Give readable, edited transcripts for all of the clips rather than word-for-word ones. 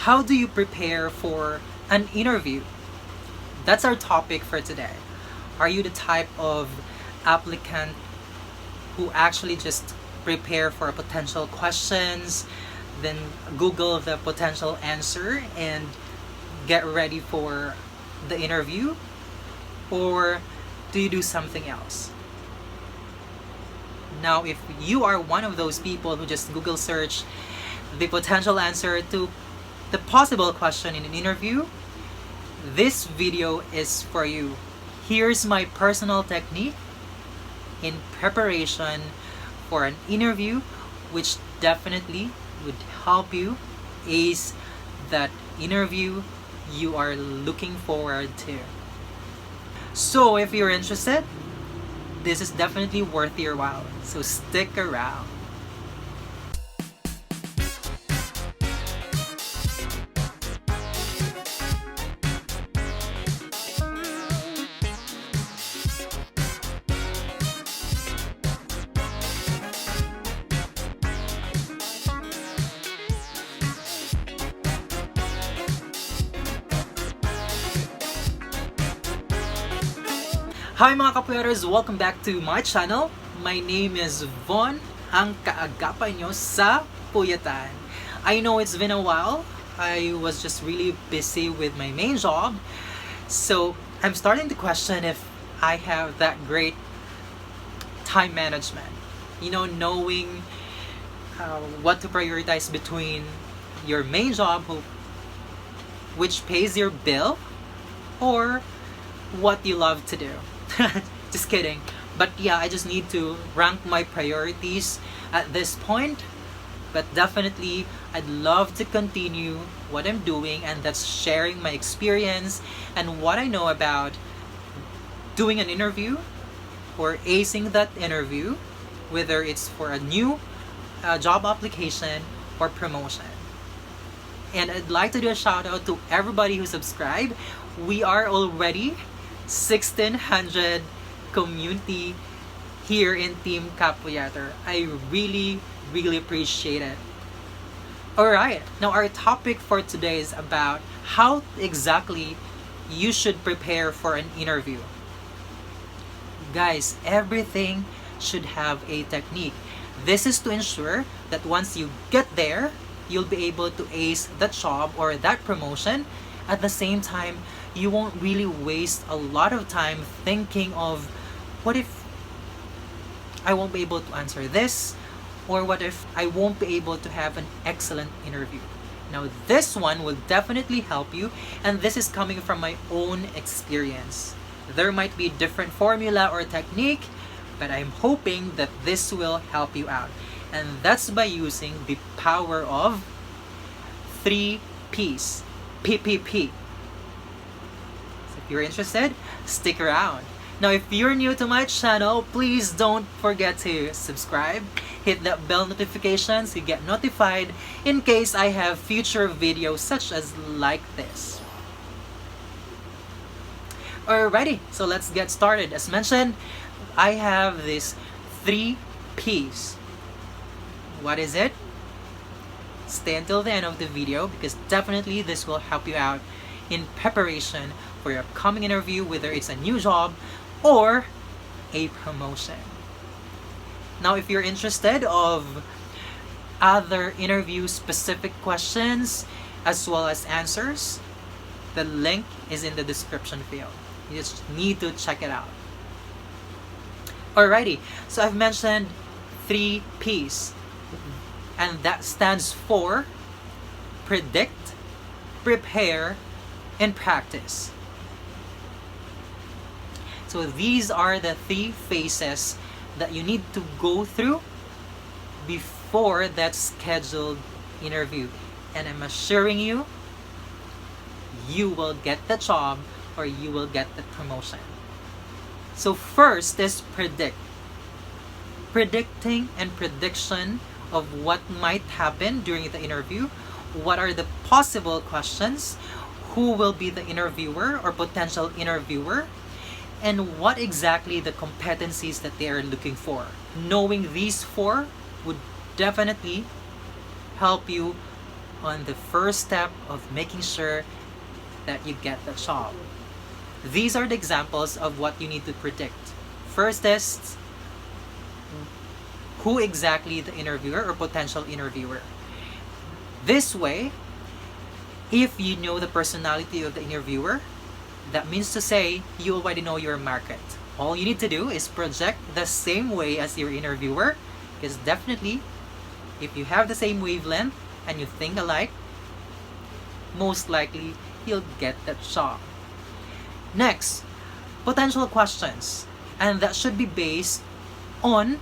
How do you prepare for an interview? That's our topic for today. Are you the type of applicant who actually just prepare for potential questions, then Google the potential answer and get ready for the interview? Or do you do something else? Now, if you are one of those people who just Google search the potential answer to the possible question in an interview, this video is for you. Here's my personal technique in preparation for an interview, which definitely would help you ace that interview you are looking forward to. So if you're interested, this is definitely worth your while, so stick around. Hi mga kapuyaters! Welcome back to my channel. My name is Von, ang kaagapan nyo sa puyatan. I know it's been a while. I was just really busy with my main job. So I'm starting to question if I have that great time management. You know, knowing what to prioritize between your main job, which pays your bill, or what you love to do. Just kidding. But yeah, I just need to rank my priorities at this point. But definitely, I'd love to continue what I'm doing, and that's sharing my experience and what I know about doing an interview or acing that interview, whether it's for a new job application or promotion. And I'd like to do a shout out to everybody who subscribed. We are already 1,600 community here in Team Mrkapuyater. I really appreciate it. Alright, now our topic for today is about how exactly you should prepare for an interview. Guys, everything should have a technique. This is to ensure that once you get there, you'll be able to ace that job or that promotion. At the same time, you won't really waste a lot of time thinking of what if I won't be able to answer this, or what if I won't be able to have an excellent interview. Now this one will definitely help you, and this is coming from my own experience. There might be different formula or technique, but I'm hoping that this will help you out. And that's by using the power of 3 P's. PPP. If you're interested, stick around. Now, if you're new to my channel, please don't forget to subscribe, hit that bell notification so you get notified in case I have future videos such as like this. Alrighty, so let's get started. As mentioned, I have these 3 P's. What is it? Stay until the end of the video because definitely this will help you out in preparation for your upcoming interview, whether it's a new job or a promotion. Now, if you're interested of other interview specific questions as well as answers, the link is in the description field. You just need to check it out. Alrighty, so I've mentioned 3 P's, and that stands for predict, prepare, and practice. So these are the 3 phases that you need to go through before that scheduled interview. And I'm assuring you, you will get the job or you will get the promotion. So first is predict. Predicting and prediction of what might happen during the interview. What are the possible questions? Who will be the interviewer or potential interviewer? And what exactly the competencies that they are looking for. Knowing these 4 would definitely help you on the first step of making sure that you get the job. These are the examples of what you need to predict. First is who exactly the interviewer or potential interviewer. This way, if you know the personality of the interviewer, that means to say you already know your market. All you need to do is project the same way as your interviewer, because definitely, if you have the same wavelength and you think alike, most likely you'll get that job. Next, potential questions. And that should be based on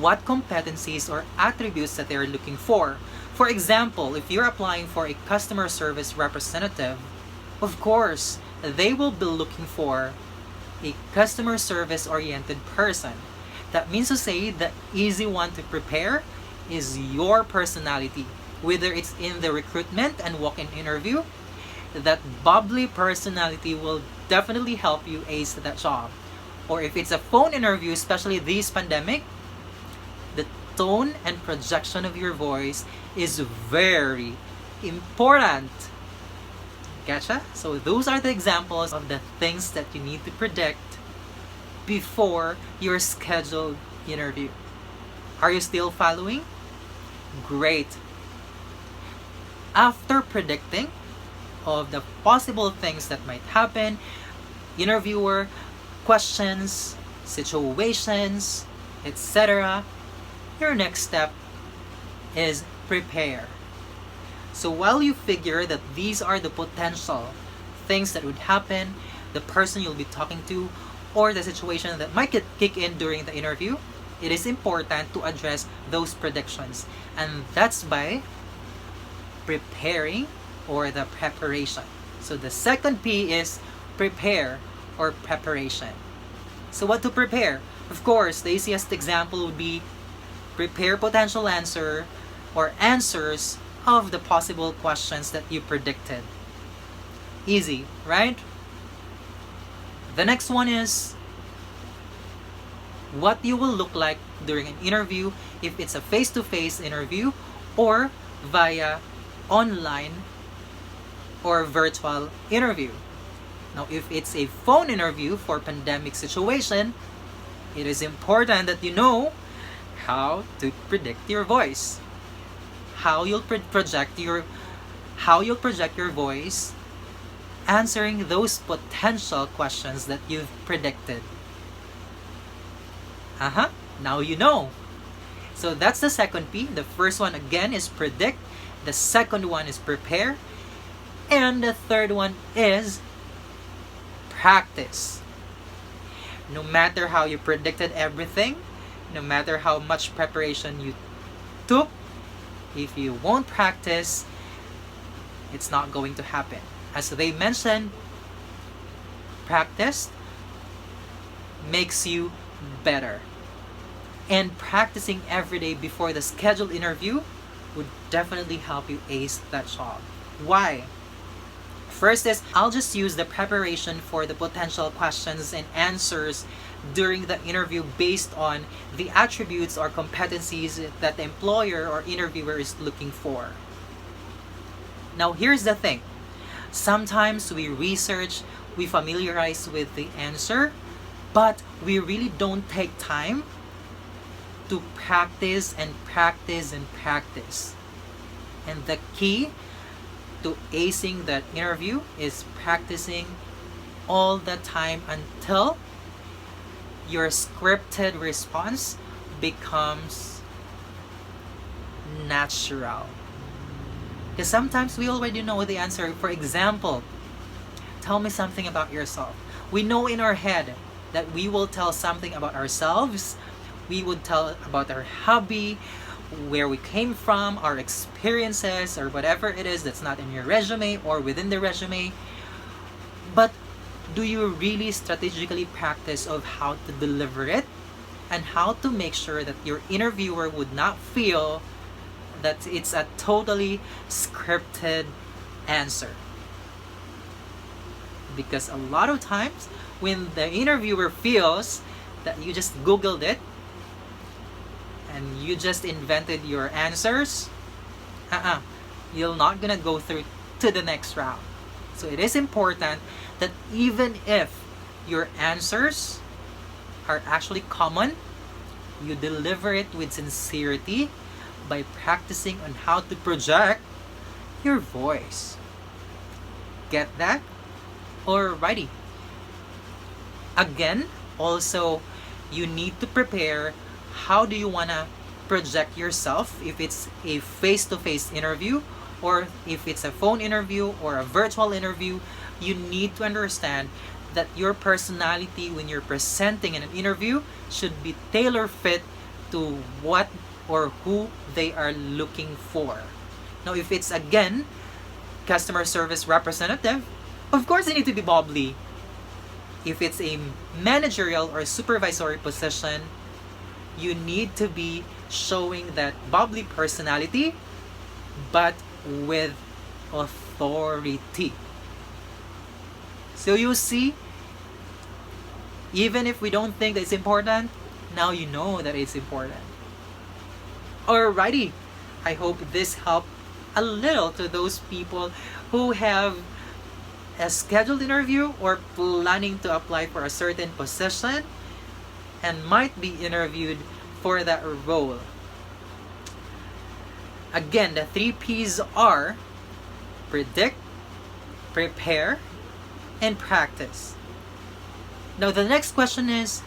what competencies or attributes that they're looking for. For example, if you're applying for a customer service representative, of course, they will be looking for a customer service oriented person. That means to say the easy one to prepare is your personality. Whether it's in the recruitment and walk-in interview, that bubbly personality will definitely help you ace that job. Or if it's a phone interview, especially this pandemic, the tone and projection of your voice is very important. Gotcha? So those are the examples of the things that you need to predict before your scheduled interview. Are you still following? Great. After predicting of the possible things that might happen, interviewer, questions, situations, etc., your next step is prepare. So while you figure that these are the potential things that would happen, the person you'll be talking to, or the situation that might kick in during the interview, it is important to address those predictions. And that's by preparing or the preparation. So the second P is prepare or preparation. So what to prepare? Of course, the easiest example would be prepare potential answer or answers of the possible questions that you predicted. Easy, right? The next one is what you will look like during an interview, if it's a face-to-face interview or via online or virtual interview. Now, if it's a phone interview for pandemic situation, it is important that you know how to predict your voice, how you'll project your voice, answering those potential questions that you've predicted. Now you know. So that's the second P. The first one again is predict. The second one is prepare. And the third one is practice. No matter how you predicted everything, no matter how much preparation you took, if you won't practice, it's not going to happen. As they mentioned, practice makes you better. And practicing every day before the scheduled interview would definitely help you ace that job. Why? First is, I'll just use the preparation for the potential questions and answers during the interview based on the attributes or competencies that the employer or interviewer is looking for. Now, here's the thing. Sometimes we research, we familiarize with the answer, but we really don't take time to practice and practice and practice. And the key to acing that interview is practicing all the time until your scripted response becomes natural. Because sometimes we already know the answer. For example, tell me something about yourself. We know in our head that we will tell something about ourselves. We would tell about our hobby, where we came from, our experiences, or whatever it is that's not in your resume or within the resume. But do you really strategically practice of how to deliver it and how to make sure that your interviewer would not feel that it's a totally scripted answer? Because a lot of times when the interviewer feels that you just Googled it and you just invented your answers, uh-uh, you're not gonna go through to the next round. So it is important that even if your answers are actually common, you deliver it with sincerity by practicing on how to project your voice. Get that? Alrighty. Again, also, you need to prepare how do you want to project yourself if it's a face-to-face interview or if it's a phone interview or a virtual interview. You need to understand that your personality when you're presenting in an interview should be tailor-fit to what or who they are looking for. Now, if it's again customer service representative, of course they need to be bubbly. If it's a managerial or supervisory position, you need to be showing that bubbly personality, but with authority. So you see, even if we don't think that it's important, now you know that it's important. Alrighty, I hope this helped a little to those people who have a scheduled interview or planning to apply for a certain position and might be interviewed for that role. Again, the 3 P's are predict, prepare, and practice. Now the next question is,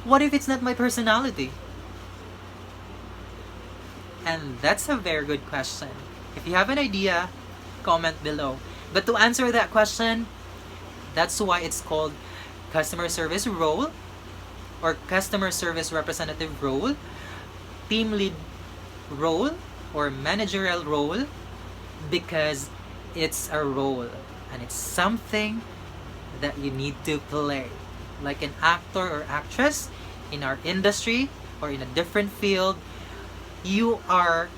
what if it's not my personality? And that's a very good question. If you have an idea, comment below. But to answer that question, that's why it's called customer service role or customer service representative role, team lead role, or managerial role, because it's a role and it's something that you need to play. Like an actor or actress in our industry or in a different field, you are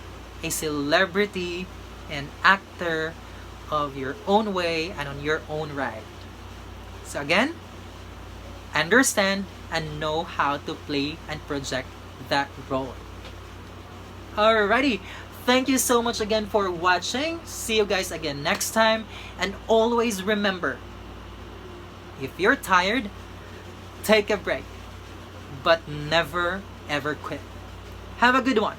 a celebrity and actor of your own way and on your own right. So again, understand and know how to play and project that role. Alrighty, thank you so much again for watching. See you guys again next time. And always remember, if you're tired, take a break, but never ever quit. Have a good one.